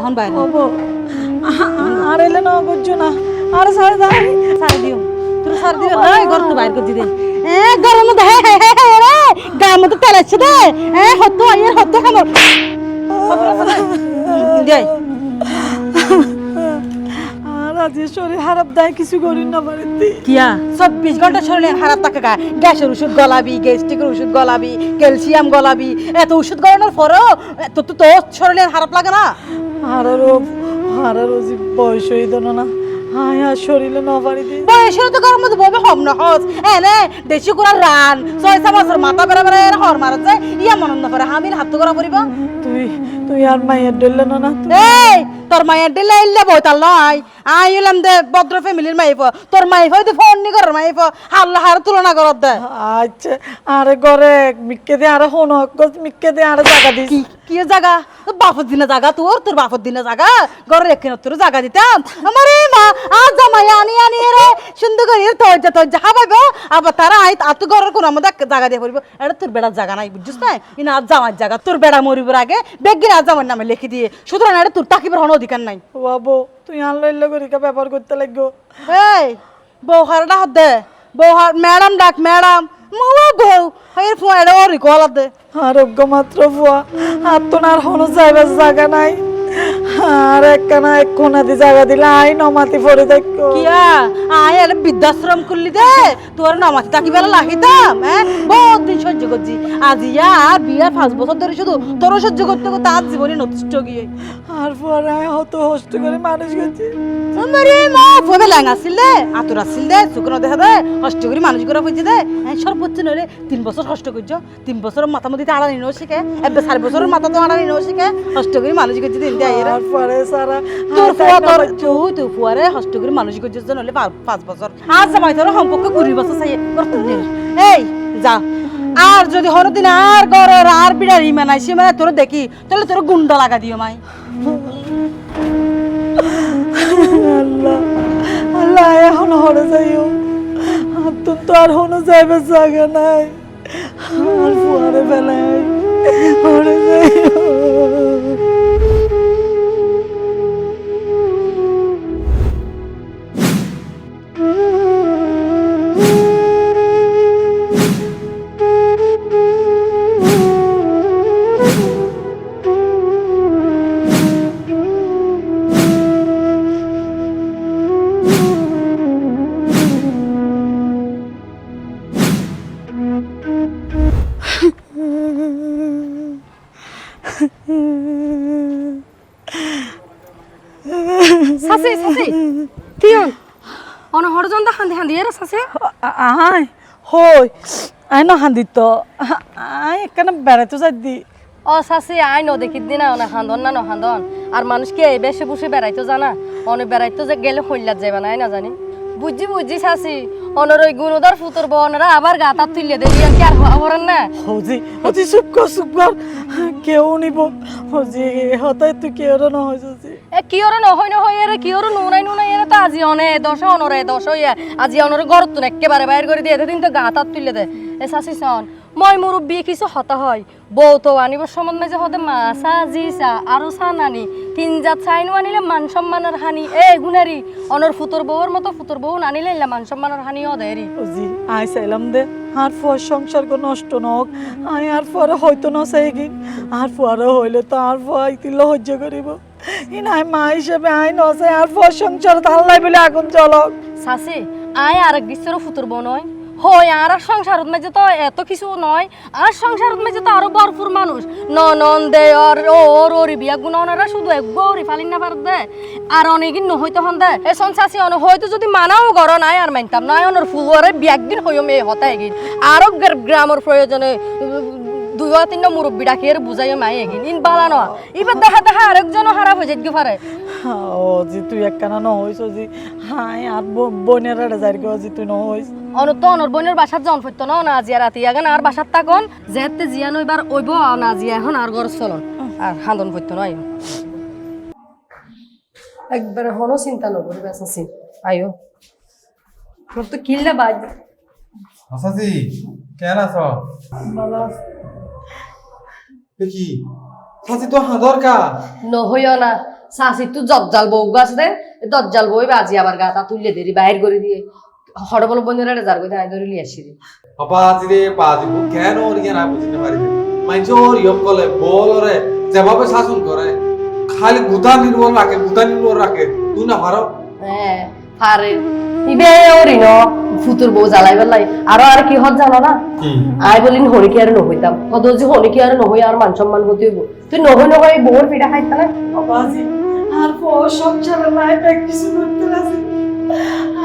হন বাইরে হবো আর এলে না করছো না আর সাড়ে দাঁড়ি সারি দিও তোর সারি দিও না ঘর তো বাইরে করে দে গরম দে রে গা মতো তেল আছে দে হতো আইয়ের হতো খামর দে আর আজ শরীর খারাপ দেয় কিছু করি না বাড়িতে কিয়া 24 ঘন্টা শরীরে খারাপ থাকে গা গ্যাসের ওষুধ গলাবি গ্যাস্ট্রিকের ওষুধ গলাবি ক্যালসিয়াম গলাবি এত ওষুধ গলানোর পরেও তো শরীরে খারাপ লাগে না হারারও যে বয়স হয়ে দিল না হায় আর শরীরে না বাড়িতে বয়সের তো গরম মধ্যে ববে হম না হস এনে দেশি কুড়া রান 6 বছর মাথা বেড়া বেড়া হর মারা যায় ইয়া মন না পারে হামির হাত করা পড়িব তুই আর মায়ের ডেলে না এই তোর মায়ের দিলে ইল্লে বইতাল নয় আইলাম দে ভদ্র ফ্যামিলির মাইফ তোর মাইফ হইতে ফোন নি করার মাইফ হাল্লা হার তুলনা করত দে আচ্ছা আরে ঘরে মিক্কে দে আরে হন মিক্কে দে আরে জায়গা দিস কি জায়গা বাপর দিনে জায়গা তোর বাপর দিনে জায়গা ঘরের একখানে তোর জায়গা দিতাম আমারে মা আজ জামাই আনি রে সুন্দর করে তজ্জা খাবাইব আবার তারা আত ঘরের কোন আমাদের জায়গা দিয়ে পড়িব এটা তোর বেড়ার জায়গা নাই বুঝছিস না ইনা আজ জামার জায়গা তোর বেড়া মরিবার আগে বেগিন আজ জামার নামে লিখে দিয়ে সুতরাং এটা তোর তাকিবার হন অধিকার নাই বাবু তুই আনলো করে ব্যাপার করতে লাগবো এই বৌহার ডাক দে বৌহার ম্যাডাম ডাক ম্যাডাম মাওয়া গো এর ফোয়াড়ে ওরি কলা দে আরোগ্য মাত্র ফুয়া আর তো আর হনো যাইবার জায়গা নাই আর একখানা এক কোনা দি জায়গা দিলে আই নমাতি পড়ে দেখো কিয়া আয় এর বৃদ্ধাশ্রম খুললি দে তোর নমাতি তাকি বেলা লাগিতাম বহুত দিন সহ্য করছি আজ ইয়া আর বিয়ার 5 বছর ধরে শুধু তোর সহ্য করতে করতে আজ জীবনে নষ্ট গিয়ে আর পরে হত হষ্ট করে মানুষ গেছে আমারে মা ফবে লাঙ্গা ছিলে আতুর আসিল দে শুকনো দেখা দে কষ্ট করে মানুষ করে হইছে দে সর্বোচ্চ নইলে 3 বছর কষ্ট করছ 3 বছরের মাথা মধ্যে আড়া নিনো শিখে এবে 4 বছরের মাথা তো আড়া নিনো শিখে কষ্ট করে মানুষ করছে দিন দে আর পরে সারা তোর ফুয়া তুই ফুয়ারে কষ্ট করে মানুষ করছিস নইলে 5 বছর আজ জামাই তোর সম্পর্ক 20 বছর চাই এই যা আর যদি হরদিন আর গরের আর বিড়ার ইমান আইসি মানে তোর দেখি তাহলে তোর গুন্ডা লাগা দিও মাই আল্লাহ আল্লাহ এখন হরে যাইও আর তুই তো আর হনো যাইবার জায়গা নাই আর ফুয়ারে বেলায় হরে যাইও সাসি তিয়ন অন হরজন্দা হান্দি এর সাসি আয় হই আই না হান্দিত তো আই একখানা বেড়াইতে যাই দি ও সাসি আই ন দেখি দিনা অন হান্দন না ন হান্দন আর মানুষ কি এই বেশে বসে বেড়াইতো জানা অন বেড়াইতো যে গেলে হইলাত যাইবা না না জানি বুঝছি সাসি অনর ওই গুণধর ফুতর বনরা আবার গাতা তুললে দেবি আর কি আর হবরেন না হজি চুপ কর কেউ নিব হজি হতাই তুই কেউ না হয়েছি এ কি ওর নহয় এর কি ওর নুনাই এর তো আজি অনে দশ অনরে দশ হইয়া আজি অনরে গরত তুন একেবারে বাইর করে দিয়ে এতদিন তো গাতা তুললে দে এ সাসি শোন মই মুরব্বী কিছু হতা হয় বউ তো আনিব সম্বন্ধে যে হতে মাছা জিসা আরো চা নানি 3 জাত চাইনো আনিলে মান সম্মানের হানি এ গুনারি অনর ফুতর বউর মতো ফুতর বউ আনিলে মান সম্মানের হানি ও দেরি জি আই চাইলাম দে আর ফুয়ার সংসার গো নষ্ট নক আই আর ফুয়ারে হয়তো না চাই কি আর ফুয়ারে হইলে তো আর ফুয়া ইতিল সহ্য করিব ইনাই মা হিসেবে আই নছে আর ফুয়ার সংসার ধালাই বলে আগুন চলক সাসি আয় আরেক বিশ্বেরও ফুতর বউ নয় হয় আর সংসারত মাঝে তো এত কিছু নয় আর সংসারত মাঝে তো আরো ভরপুর মানুষ ননন্দে ওর বিয়া গুণরা শুধু একবারই ফালিন না পারত দে আর অনেকদিন নহইতো হন দে এ সংসাসি অন হয়তো যদি মানাও গর নাই আর মানতাম নাই অনর ফুয়ারে বিয়াকদিন হইও মেয়ে হতাই গিন আরো গ্রামের প্রয়োজনে 2-3 মুরব্বী ডাকি আর বুঝাইও মাই এগিন ইন বালা ন এবার দেখা আরেকজনও খারাপ হয়ে যাইত পারে ও জি তুই একখানা ন হইছ জি হাই আর বোনের যাই গো জি তুই ন হইছ অনর বোনের বাসার জন ফইতো না জিয়া রাতি আগান আর বাসার তাকন যেতে জিয়া নইবার ওইব না জিয়া এখন আর ঘর চলন আর হান্দন ফইতো নয় একবারে হনো চিন্তা নকরি বেসাসি আয়ো তোর তো কিল্লা বাজ আসাসি কেন আছো বাবা দেখি সাসি তো হাঁদর কা নহইও না শাশি তো জজ্জাল বউ গাছ দে দজ্জাল বই বাজি আবার গাতা তুললে দেরি বাহির করে দিয়ে হড়বল বন্ধুরা যার কথা আই ধরে লিয়ে আসি বাজি রে বাজি কেন ওর ইয়ে না বুঝতে পারি মাইছে ওর ইয়ম কলে বল রে যেভাবে শাসন করে খালি গুতা নির্ভর রাখে তুই না পারো হ্যাঁ পারে ইবে ওরি ন ফুতুর বউ জ্বালাই বেলাই আর কি হত জানো না কি আই বলিন হরি কি আর নহইতাম কত যে হরি কি আর নহই আর মান সম্মান হতে হইব তুই নহই বউর পিঠা খাইতা না বাবাজি আর ফোর সংসারের লাইফ কিছু করতে আছে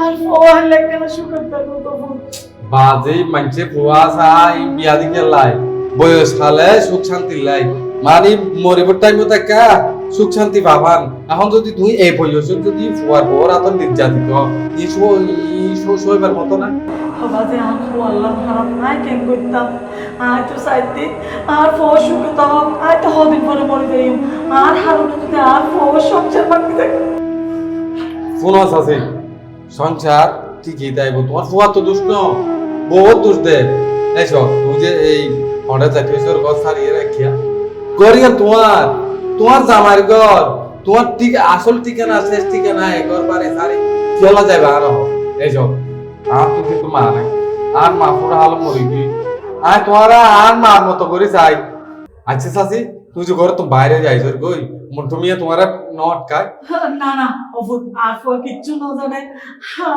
আর ফোর লেখা সুখের থাকো তবু বাজি মানছে বুয়া চাই বিয়া দিকে লাই বয়স খালে সুখ শান্তি লাই মানে মরিবর টাইম দেখা সুখ শান্তি পাবান এখন যদি তুই এই বয়স যদি ফুয়ার বউর আতন নির্যাতিত সইবার মতো না বাবাজি আর ফোর আল্লাহ খারাপ নাই কেন করতাম আর তো সাইতে আর ফোর সুখে থাকো আর তো হদিন পরে মরে যাই আর হারুনে যদি আর ফোর সংসার বাকি থাকে ফোন আছে সংসার ঠিকই দেব তোমার ফুয়া তো দোষ ন বহুত দোষ দে এইসব তুই যে এই হঠাৎ জাতীয় ঘর ছাড়িয়ে রাখিয়া করিয়া তোমার জামার ঘর তোমার ঠিক আসল ঠিকানা শেষ ঠিকানা একবার বারে সারি চলা যাবে আর এইসব আর তুই কিন্তু মা নাই আর মা পুরো হাল মরিবি আর তোমারা আর মার মতো করে চাই আচ্ছা চাচি তুই যে ঘরে তো বাইরে যাইছ কই মুন্টু মিয়া তোমার নটকায় না না অভূত আর ফোর কিচ্ছু না জানে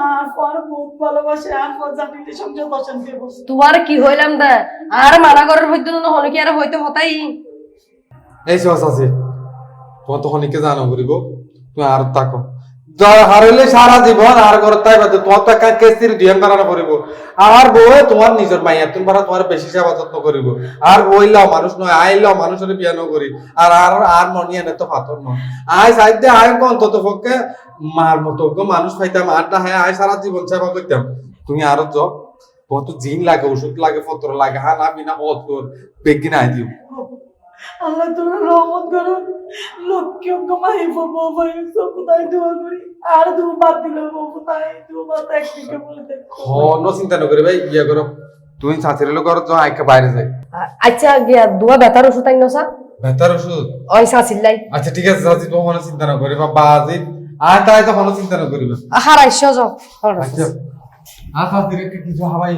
আর ফোর বহুত ভালোবাসে আর ফোর জানিলে সংসার অশান্তি বসে তোমার কি হইলাম দা আর মানা করার হইতো না হলে কি আর হইতে হতাই এই সস আছে তোমার তো অনেকে জানো করিব তুমি আর তাকো হারলে সারা জীবন আর ঘর তাই বাদ তোমার তো একটা কেসির ডিএম বানানো করিব আর বউ তোমার নিজের মাইয়া তুমি পারা তোমার বেশি সেবা যত্ন করিব আর বইলাও মানুষ নয় আইলাও মানুষের বিয়া ন করি আর আর আর মনিয়া নে তো পাথর নয় আই সাইডে আই অন্তত পক্ষে মার মতো মানুষ পাইতাম আরটা হ্যাঁ আই সারা জীবন সেবা করতাম তুমি আরো যাও তোমার তো জিন লাগে ওষুধ লাগে পত্র লাগে হানা বিনা পথ কর বেগিন আই দিও আল্লাহ তোমার রহমত করো লক্ষ্য কমাই বাবা ভাই সব তাই দোয়া করি আর দু বাদ দিল বাবু তাই দু বাদ একদিকে বলে দেখো নো চিন্তা ন করি ভাই বিয়া করো তুমি চাচির লোক করো যাও আইকা বাইরে যাই আচ্ছা গিয়া দুয়া ব্যথার ওষুধ আইনো সা বেতার ওষুধ ওই সাসিল্লাই আচ্ছা ঠিক আছে চাচি তো কোনো চিন্তা না করিবা বাজি আয় তাই তো কোনো চিন্তা না করিবা হারাইছো যাও আচ্ছা আচ্ছা দিকে কিছু হাবাই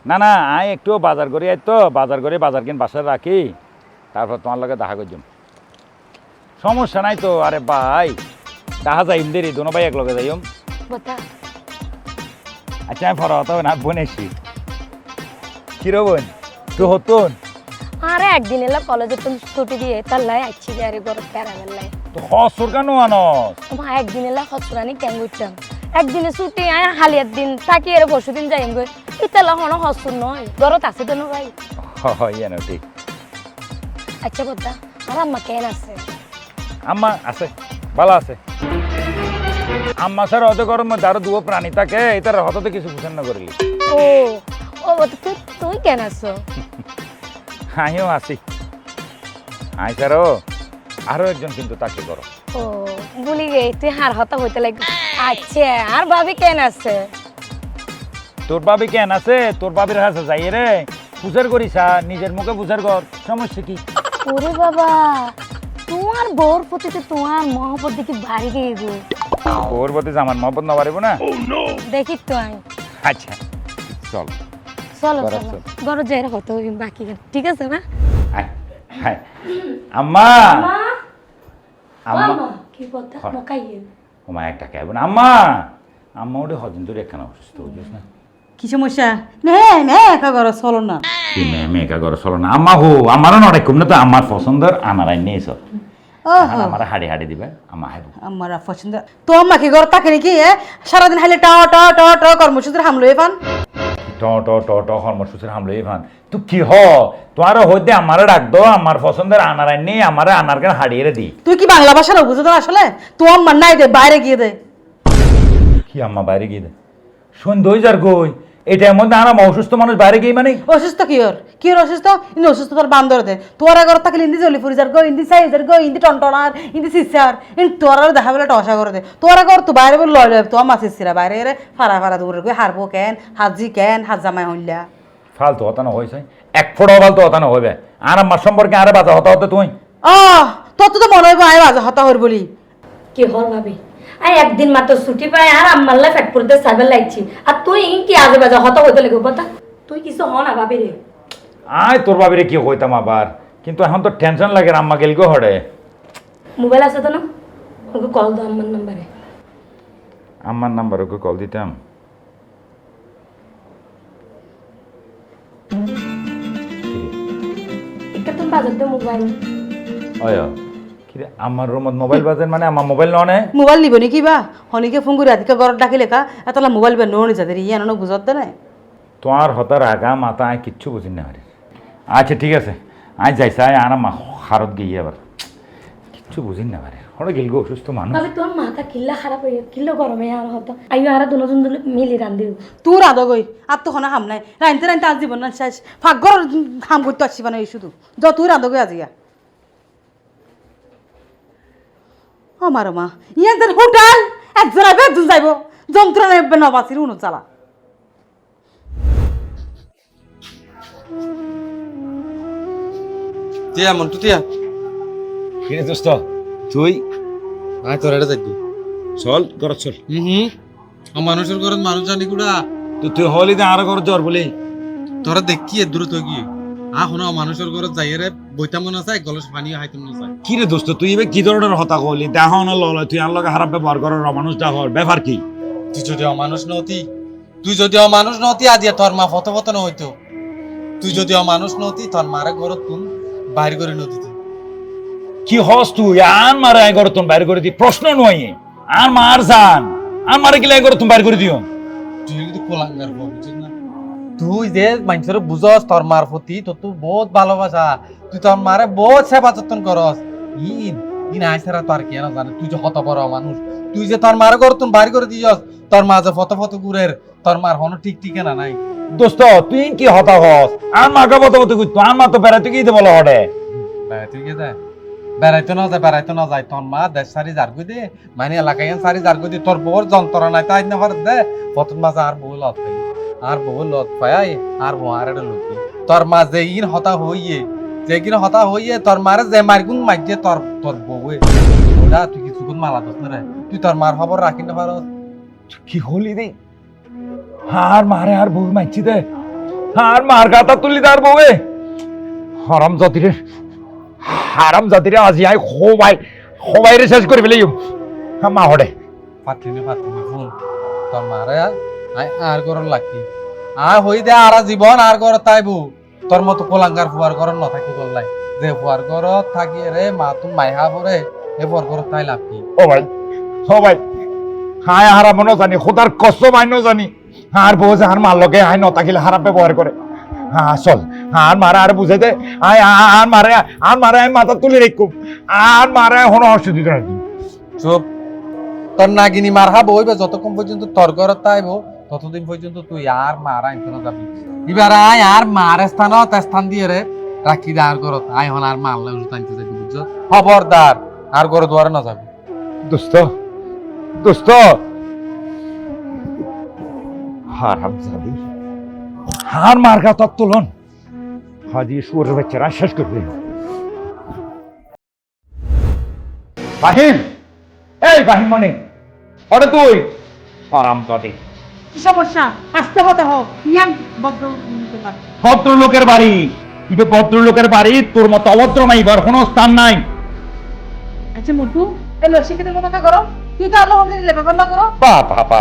না না আয় একটু বাজার করে আয় তো বাজার করে বাজার কিন বাসায় রাখি তারপর তোমার লগে দেখা করছুম সমস্যা নাই তো আরে ভাই দেখা যাইম দেরি দোনো ভাই এক লগে যাইম বতা আচ্ছা আমি ফরা হতো না বোন এসছি কিরো বোন তো হতুন আরে একদিন এলা কলেজে তুমি ছুটি দিয়ে তার লাই আইছি যে আরে গরম প্যারামেল লাই তো হসুর কেন আনস তোমার একদিন এলা হসুরানি কেন করতাম একদিনে ছুটি আয় হালিয়ার দিন থাকি এর পরশু দিন যাইম গই ইতালা হনো হসুর নয় গরত আছে তো ভাই ইয়ে না ঠিক আচ্ছা কথা আর আম্মা কেন আছে আম্মা আছে ভালো আছে আম্মা স্যার হতে গরম মধ্যে আরো দুটো প্রাণী থাকে এটার হতে কিছু বুঝেন না করিলি ও ও তুই তুই কেন আছো আমিও আছি আই স্যারও আরো একজন কিন্তু তাকে করো ও বলি গে তুই হার হতা হইতে লাগ আচ্ছা আর ভাবি কেন আছে তোর বাবি কেন আছে তোর বাবির কাছে যাই রে পুজার করিসা নিজের মুখে পুজার কর সমস্যা কি ওরে বাবা তোমার বউর প্রতি তোমার মহব্বত দেখি বাড়ি গিয়ে গো ওর প্রতি আমার মহব্বত না পারিব না দেখি তো আই আচ্ছা চল চলো ঘরে চলো চল। ঘরে যাই হতো বাকি ঠিক আছে না আয়, আয়। আম্মা আম্মা কি কথা হয়। মকাইয়ে ওমা একটা কেবন আম্মা আম্মা ওটা হদিন তোর একখানা অসুস্থ হয়েছিস না কি সমস্যা নে নে একা ঘরে চলো না কি মেয়েকা করে চলো না আম্মা হো আমারও নড়ে খুব না তো আমার পছন্দের আনারাই নিয়ে চল আমার হাড়ি হাড়ি দিবে আম্মা হাইব আমার পছন্দ তো আম্মা কি ঘর থাকে নাকি সারাদিন হাইলে ট ট ট ট কর্মসূচির হামলো এফান ট ট ট ট কর্মসূচির হামলো এই ভান তুই কি হ তোমার হইতে আমারে ডাক দো আমার পছন্দের আনারাই নিয়ে আমারে আনার কেন হাড়িয়ে দি তুই কি বাংলা ভাষা না বুঝো তো আসলে তো আম্মা নাই দে বাইরে গিয়ে দে কি আম্মা বাইরে গিয়ে দে সন্ধ্যে হয়ে যার গই এটার মধ্যে আরাম অসুস্থ মানুষ বাইরে গিয়ে মানে অসুস্থ কি ওর অসুস্থ ইনি অসুস্থ তোর বান্দর দে তোর ঘর থাকলে ইন্দি জলি ফুরি যার গো ইন্দি সাইজার গো ইন্দি টনটনার ইন্দি সিসার ইন তোর দেখা বলে টসা করে দে তোর ঘর তো বাইরে বলে লয় লয় তো আমার সিসিরা বাইরে রে ফারা ফারা দূরে গই হারবো কেন হাজি কেন হাত জামাই হইলা ফালতু হতা না হয়েছে এক ফোঁটাও ফালতু কথা না হইবে আর আমার সম্পর্কে আরে বাজা হতা হতে তুই তোর তো মনে হয় আয় বাজা হতা হর বলি কি হল ভাবি আই একদিন মাত্র ছুটি পাই আর আম্মাল্লা ফ্যাট করতে সাইবার লাগছি আর তুই কি আজে বাজে হত হইতে লাগবে কথা তুই কিছু হ না ভাবি রে আয় তোর বাবিরে কি কইতাম আবার কিন্তু এখন তো টেনশন লাগে আম্মা গেল গো হড়ে মোবাইল আছে তো না ওকে কল দাও আমার নাম্বারে আম্মার নাম্বার ওকে কল দিতাম একটা তুমি বাজার দাও মোবাইল অয় কিরে আমার রুমত মোবাইল বাজেন মানে আমার মোবাইল ননে মোবাইল নিব নি কিবা হনিকে ফোন করে আদিকে ঘর ডাকিলে কা এতলা মোবাইল বে নোনি যাদের ইয়া নন বুঝত দে না তোমার হতার আগা মাথা আয় কিচ্ছু বুঝি না আরে আচ্ছা ঠিক আছে আয় যাইছে আয় আর মা হারত গিয়ে আবার কিচ্ছু বুঝিন না পারে হড়ে গেল গো অসুস্থ মানুষ ভাবি তোর মাথা কিল্লা খারাপ হয়ে কিল্লা গরমে আর হত আইও আর দুজন মিলি রান্ধি তুই রাঁধো গই আর তো হনা হাম নাই রাইনতে রাইনতে আজ জীবন না শেষ ফাগর হাম করতে আসছি মানে শুধু য তুই রাঁধো গই আজিয়া আমার মা ইয়াদের হোটেল একজন আইবে একজন যাইব যন্ত্রণা নেবে নবাসির উনো চালা তিয়া মন্টু তিয়া কিরে দোস্ত তুই আয় তোর এটা দেখবি চল ঘর চল মানুষের ঘরে মানুষ জানি কুড়া তো তুই হলি দে আর ঘর জ্বর বলি তোরা দেখি এ দূরে তো গিয়ে শোনো মানুষের ঘরে যাই রে বইটা মনে চাই গলস পানি হাইতে মনে চাই কি রে দোস্ত তুই এবার কি ধরনের হতা কইলি দেখা না ললে তুই আর লগে খারাপ ব্যবহার করার মানুষ দা হর ব্যাপার কি তুই যদি অমানুষ নতি তুই যদি অমানুষ নতি আজিয়া তোর মা ফত ফত না হইতো তুই যদি অমানুষ নতি তোর মারে ঘর তুন বাইর করে নদীতে কি হস তুই আর মারে আয় ঘর তুমি বাইর করে দি প্রশ্ন নয় আর মার জান আর মারে কি লাগে ঘর তুমি বাইর করে দিও তুই যদি কোলাঙ্গার বুঝছিস না তুই যে মানুষের বুঝস তোর মার প্রতি তোর তো বহুত ভালোবাসা তুই তোর মারে বহুত সেবা যত্ন করস ইন আইসারা তোর কি না জানে তুই যে হত বড় মানুষ তুই যে তোর মারে ঘর তুমি বাইর করে দিছস তোর মা যে ফত ফত ঘুরের তোর মার হনো ঠিক ঠিকানা নাই দোস্ত তুই কি হতা হস আর মাকে বত বত কই আর মা তো বেড়াতে কি দে বলো হড়ে তুই কে যায় বেড়াইতে না যায় তোর মা দেশ সারি জারগু দে মানে এলাকায় সারি জারগু দে তোর বউর যন্ত্রণায় তাই না পারে দে প্রথম মাঝে আর বউ লত পাই আর বউ লত পাই আর বউ আর এটা লুকি তোর মা যে ইন হতা হইয়ে যে কিনা হতা হইয়ে তোর মারে যে মারগুন মাইজে তোর তোর বউয়ে ওটা তুই কিছু কোন মালা দোস না রে তুই তোর মার খবর রাখি না পারস কি হলি রে আর মারে আর বউ মাইছি দে আর মার গাতা তুলি তার বউয়ে হারাম জাতিরে আজি আই খোবাই রে শেষ করে ফেলি মা হড়ে পাতলিনে ফোন তোর মারে আই আর করন লাগি আর হই দে আর জীবন আর কর তাইবো তোর মতো কোলাঙ্গার ফুয়ার ঘর না থাকি বললাই যে ফুয়ার ঘর থাকি রে মা তুমি মাইহা পরে এ ফুয়ার ঘর তাই লাভ কি ও ভাই হায় হারাম ন জানি খোদার কষ্ট মাইন জানি আর বউ যে আর মার লগে হাই ন তাকিলে খারাপ ব্যবহার করে হ্যাঁ চল আর মারা আর বুঝে দে আয় আর মারে আমি মাথা তুলে রেখো আর মারে হন অসুবিধা নাকি চুপ তোর নাগিনী মার হাবো হইবে যতক্ষণ পর্যন্ত তোর ঘর তাইবো ততদিন পর্যন্ত তুই আর মারা আইতো না যাবি এবার আয় আর মার স্থান দিয়ে রে রাখি দে আর ঘর আয় হন আর মারলে টানতে যাবি বুঝছো খবরদার আর ঘর দুয়ারে না যাবি দোস্ত হারাম জাদি হার মার গা তত তুলন হাজি সুরের বাচ্চারা শেষ করবে বাহিম মানে ওরে তুই হারাম জাদি কি সমস্যা আস্তে হতে হোক ইয়ান ভদ্রলোকের বাড়ি কিন্তু ভদ্রলোকের বাড়ি তোর মতো অভদ্র মাইবার কোনো স্থান নাই আচ্ছা মুটু এলো শিখতে কথা করো তুই তো আল্লাহ দিলে ব্যাপার না করো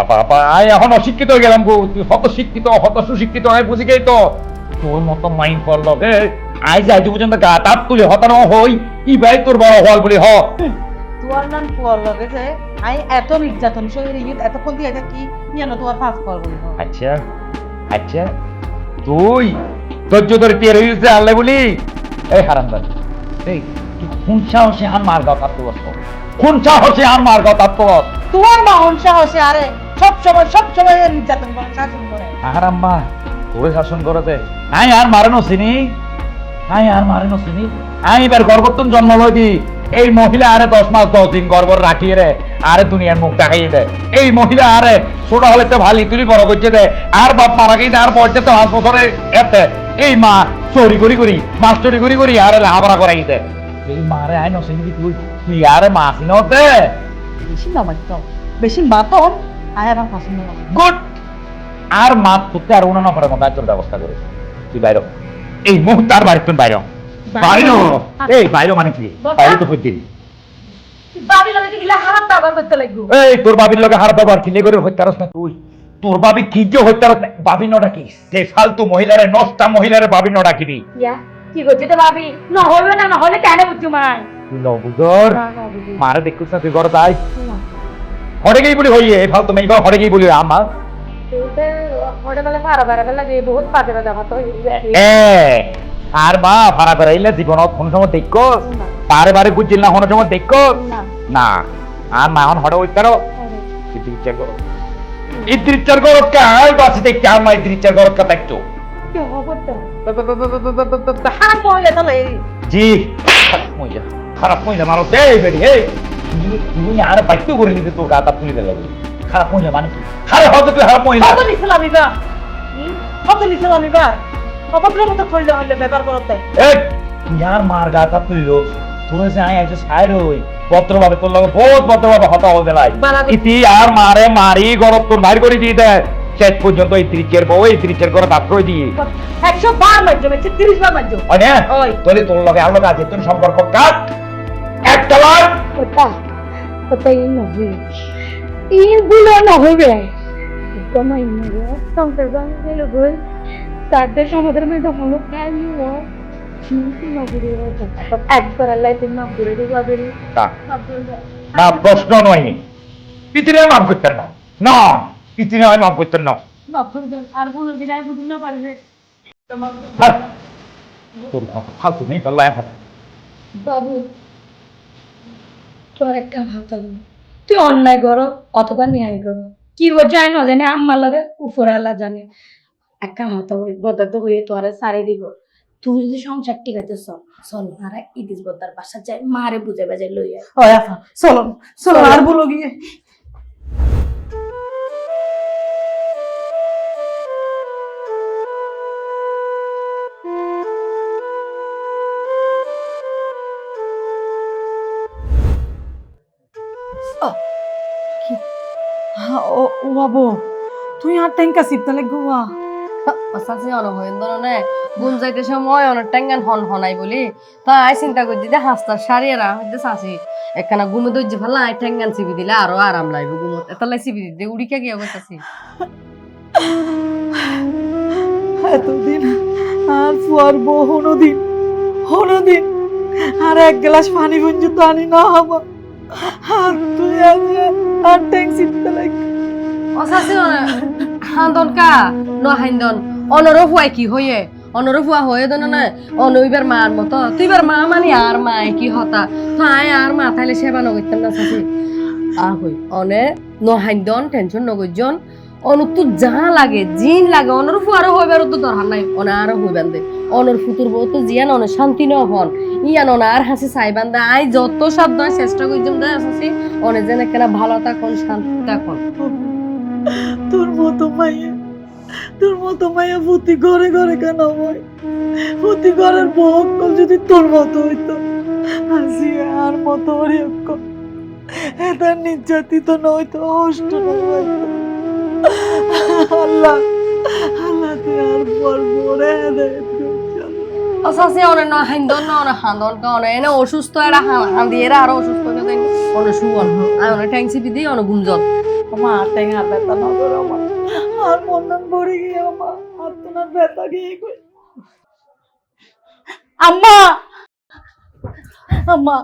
বাবা আই এখন অশিক্ষিত হয়ে গেলাম গো তুই হত শিক্ষিত হত সুশিক্ষিত হয় বুঝি গেই তো তোর মতো মাইন্ড পড়লো আই যাই পর্যন্ত গা তাপ তুলে হতানো হই ই ভাই তোর বড় হল বলে হ তোমার নাম পর লগে যে আই এত নির্যাতন শরীরে এতক্ষণ দিয়ে এটা কি জানো তোমার পাস কর বলি আচ্ছা তুই ধৈর্য ধরে টের হয়েছে আল্লাহ বলি এই হারামদার এই তুই কোন সাহসে আর মার গা তাপ তুলস কোন সাহসে আর মার গা তাপ তুলস তোমার মহন সাহসে আরে সব সময় নির্যাতন করে শাসন করে আরাম্মা ওরে শাসন করতে আই আর মারেনো চিনি আই এবার গর্ভত্তন জন্ম লই দি এই মহিলা আরে 10 মাস 10 দিন গর্ভ রাখিয়ে রে আরে দুনিয়ার মুখ দেখাই দেয় এই মহিলা আরে ছোট হলে তো ভালো তুলি বড় করছে দেয় আর বাপ মারা গিয়ে আর পর্যন্ত 5 বছরে এতে এই মা চুরি করি মাছ চুরি করি আরে লাহাবরা করাই দেয় এই মারে আই নসে তুই আরে মাছ নতে বেশি না মাত্র বেশি মাতন আয় আর পছন্দ না গুড আর মাছ করতে আর উনানো করে মতো তোর ব্যবস্থা করে তুই বাইরে এই মুহূর্তে আর বাইরে তুই বাইরে এই বাইরে মানে কি বাইরে তো হইতে বাবি লাগে গিলা হারাপ ব্যবহার করতে লাগবো এই তোর বাবির লগে হার ব্যবহার কি করে হইতারস না তুই তোর বাবি কি যে হইতারস না বাবি নটা কি সে ফালতু মহিলারে নষ্টা মহিলারে বাবি নটা কি ইয়া কি করছিস তো ভাবি না হবে না হলে কেন বুঝছো মাই তুই নবুজর মারে দেখছিস না তুই ঘরে তাই হড়ে গিয়ে বলি হইয়ে এই ফালতু মেয়ে হড়ে গিয়ে বলি আমার ওটা বেলা ভাড়া ভাড়া বেলা যে বহুত পাতে দেখা তো আর মা ভাড়া বেড়াইলে জীবনত কোন সময় দেখো বারে বারে বুঝছিল না কোনো সময় দেখো না আর মা এখন হড়ে হইতারো ইচ্ছা করো ইচ্ছা করো কাল বাসে দেখতে আর মা ইচ্ছা করো কা দেখতো হাত মহিলা তাহলে জি খারাপ মহিলা মারো এই বেড়ি এই তুমি আর বাইকটো করে নিতে তোর গাটা তুলে দিলে খারাপ মহিলা মানে কি খারাপ হতো তুই খারাপ মহিলা কত নিছিলাম এবার কত নিছিলাম এবার অপত্রের মতো খইলে হইলে ব্যাপার করতে এই তুই আর মার গাটা তুইলো তোর সে আই একটা সাইড হই পত্রভাবে তোর লগে বহুত পত্রভাবে হতা হবে লাই ইতি আর মারে মারি গরত তোর বাইর করে দিয়ে দেয় শেষ পর্যন্ত এই ত্রিচের বউ এই ত্রিচের ঘরে দাঁড় দিয়ে 100 বার মারছো 30 বার মারছো হয় না ওই তোলে তোর লগে আর লগে আছে তোর সম্পর্ক কাট একটা বার ওটা ইনগুলো না হবে কমাই না সংসার ভাঙে গেল তাদের সমাধান মধ্যে হলো প্রায় একবার আল্লাহ তুমি মাফ করে দিবা বেরি না প্রশ্ন নয় পৃথিবী মাফ করতেন না না পৃথিবী আমি মাফ করতেন না মাফ করে দেন আর কোনো দিন আর বুঝুন না পারবে তোর ফালতু নেই পাল্লা এখন বাবু তোর একটা ভাবতে তুই অন্যায় করো অথবা ন্যায় করো কি বোঝায় না জানে আম্মার লাগে উপরে আল্লাহ জানে একটা মতো বদল তো হয়ে তোরা সারে দিব তুই যদি সংসার টিকাতে চল আর ইদিস বদার বাসা যায় মারে বুঝে বাজে লইয়া ওই আফা চলো চলো আর বলো গিয়ে ও বাবু তুই আর ট্যাঙ্কা সিপতে লাগবো আসাসি অন হইন্দন নে গুন যাইতে সময় অন টেঙ্গান হন হনাই বলি তা আই চিন্তা করছি যে হাসতা সারিয়েরা হইতে সাসি একখানা গুমে দইছে ভালো আই টেঙ্গান সিবি দিলে আরো আরাম লাগবে গুমত এতলাই সিবি দিতে উড়িকে গিয়া গইতাছি এতদিন আর ফুয়ার বউ হনোদিন আর এক গ্লাস পানি পর্যন্ত আনি না হবো আর তুই আর ট্যাঙ্ক সিপতে লাগবি অসাসি হান্দন কা ন হান্দন অনর হুয়াই কি হয়ে অনর হুয়া হয়ে দন না অনইবার মার মতো তুইবার মা মানে আর মা কি হতা তাই আর মা তাইলে সেবা নগইতাম না সাসি আর হই অনে ন হান্দন টেনশন নগইজন অনু তো যা লাগে জিন লাগে অনর হুয়ার হইবার তো দরকার নাই অনে আর হইবান দে অনর ফুতুর বউ তো জিয়ান অনে শান্তি ন হন ইয়ান অন আর হাসি চাইবান দে আই যত সাধ্য চেষ্টা কইতাম দে সাসি অনে যেন কেনা ভালো থাকুন শান্তি থাকুন তোর মতো মাইয়া প্রতি ঘরে ঘরে কেন হয় প্রতি ঘরের বউ যদি তোর মতো হইতো হাসি আর মতো ওরে এটা নির্যাতিত নয়তো অষ্ট আল্লাহ আল্লাহ তুই আর বলবো রে অসাসি অনে ন হান্দন ন অনে হান্দন কা অনে এনে অসুস্থ এরা হান্দি এরা আরো অসুস্থ কে দেন অনে সুবল আই অনে ট্যাঙ্কসি বিদি অনে গুমজল আমার আর ট্যাঙ্ক আর ব্যথা না করে আমার আর মন ভরে গিয়ে আমার আর তোমার ব্যথা গিয়ে আম্মা আম্মা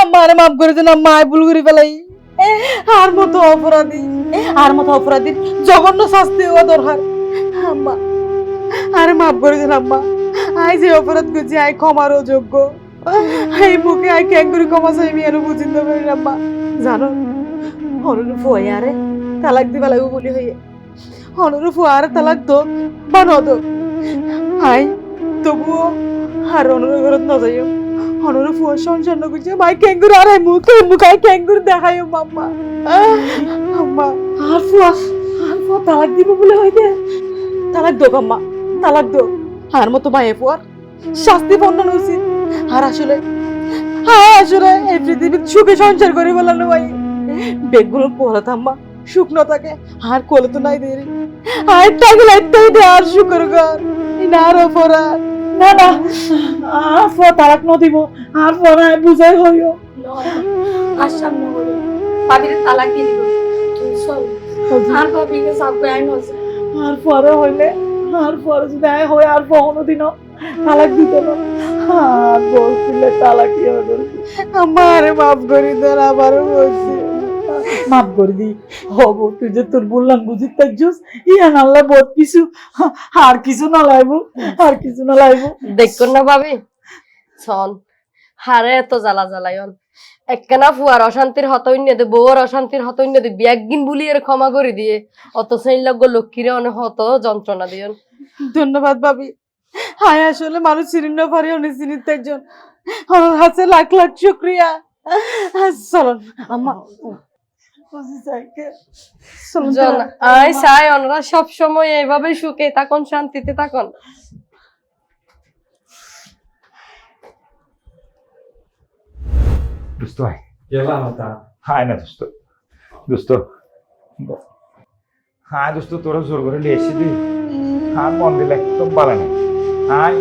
আমারে মাফ করে দিন আম্মা আই ভুল করে ফেলাই আর মতো অপরাধী জঘন্য শাস্তি হওয়া দরকার আম্মা আরে মাফ করে দিন আম্মা আই যে অপরাধ করছি আই ক্ষমারও যোগ্য এই মুখে আই ক্যাঙ্গুরি ক্ষমা চাইবি আর বুঝিতে পারি আম্মা জানো হনুর ফুয়াই আরে তালাক দিবা লাগবো বলি হইয়ে হনুর ফুয়ারে তালাক দোক বা নদক আই তবুও আর হনুর ঘরত নজাইও হনরে ফুয়ার সংসার না করছে মাই ক্যাঙ্গুর আর মুখাই ক্যাঙ্গুর দেখাইও মাম্মা আম্মা আর ফুয়া তালাক দিব বলে হইতে তালাক দো আম্মা তালাক দো আর মতো মায়ে ফুয়ার শাস্তি বন্ধন উচিত আর আসলে এই পৃথিবীর সুখে সংসার করে বলানো ভাই বেগগুলো পোলা থাম্মা শুকনো থাকে আর কোলে তো নাই দেরি আর টাকা লাগতেই দে আর শুকর কর না আর ফরা না আর ফো তালাক ন দিব আর ফরা বুঝাই হইও আর সামনে বলি ভাবির তালাক দিয়ে দিব তুই চল আর ভাবিকে সাবকে আইন হচ্ছে আর ফরা হইলে আর ফরা যদি আয় হয় আর কোনোদিনও তালাক দিত না আর বলছিলে তালাক কি হবে আমারে মাফ করে দেন আবারও বলছি মাফ করে দি হব তুই যে তোর বললাম বুঝি তাইছস ইয়ান আল্লাহ বহুত কিছু আর কিছু না লাইবো দেখুন না ভাবি শোন হারে এত জ্বালা জ্বালায়ন একখানা ফুয়ার অশান্তির হতৈন্য দে বউর অশান্তির হতৈন্য দে একদিন বুলি এর ক্ষমা করে দিয়ে অত সেই লগ্য লক্ষ্মীরে অনেক হত যন্ত্রণা দিয়ন। ধন্যবাদ ভাবি হায় আসলে মানুষ চিনিন না পারে অনেক চিনিত একজন আমার হাতে লাখ লাখ শুক্রিয়া চলুন আম্মা জন আই চাই ওনারা সব সময় এইভাবে সুখে থাকুন শান্তিতে থাকুন। দোস্ত ভাই কেলা নতা হায় না দোস্ত হ্যাঁ দোস্ত তোরা জোর করে লিয়ে এসে দি হ্যাঁ মন দিলে একদম পারে না হাই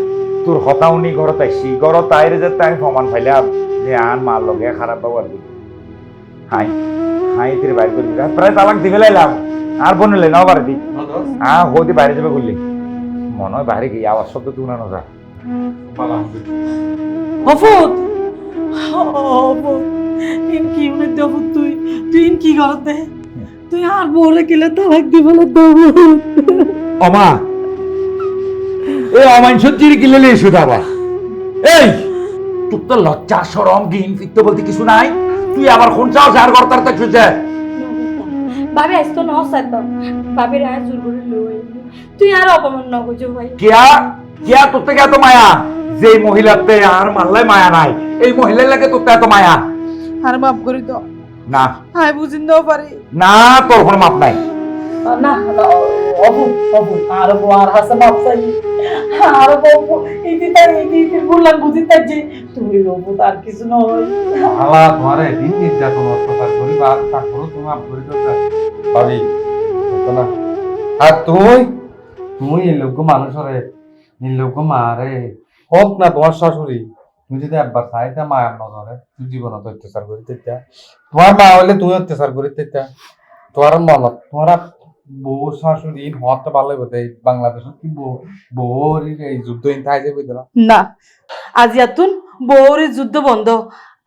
তোর হতাউনি ঘরত আইসি ঘরত আইরে যে তাই সমান ফাইলাম যে আন মার লগে খারাপ ব্যবহার করি হাই হাই তোর বাইর করে দিলাম প্রায় তালাক দিবে লাইলাম আর বনলে নাও বাড়ি দি হ্যাঁ হতে বাইরে যাবে বললি মনে হয় বাইরে গিয়ে আওয়াজ শব্দ তুলে না যা হফুত ইন কি উনি দেব তুই ইন কি করতে তুই আর বলে গেলে তালাক দি বলে দেব অমা এই অমাইনসত চিড়ি কিলে লিয়ে শুধু আবার এই তোর তো লজ্জা সরম গিন ফিরতে বলতে কিছু নাই তুই আবার কোন চাও যার ঘর তার তাক শুছে ভাবি আইস তো নসাই তো ভাবির আয় জোর করে লই তুই আর অপমান ন বুঝো ভাই কিয়া তোর থেকে এত মায়া যে মহিলাতে আর মানলাই মায়া নাই এই মহিলার লাগে তোর এত মায়া আর মাফ করি তো না হাই বুঝিন দাও পারি না তোর কোনো মাপ নাই না অবু আর হাসা মাপ চাই আর অবু ইতি বললাম বুঝি তাই যে তুমি অবু আর কিছু নয় আলা তোমারে দিন নির্যাতন অত্যাচার করি আর তারপরে তুমি মাফ করে দাও ভাবি না আর তুই এই লোক মানুষ রে এই লোক মারে হোক না তোমার শাশুড়ি তুমি যদি একবার চাইতে মায়ার নজরে তুই জীবনত অত্যাচার করি তেতিয়া তোমার মা হইলে তুমি অত্যাচার করি তেতিয়া তোমার মনত তোমার বউ শাশুড়ি হওয়াটা ভালো হইব বাংলাদেশত কি বউর এই যুদ্ধ ইন্থাই যাবে না আজিয়াতুন বউরে যুদ্ধ বন্ধ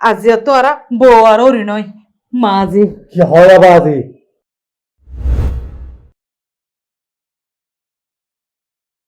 আজিয়া তো আর বউ আর ওরি নয় মাঝে কি হয় আবার আজি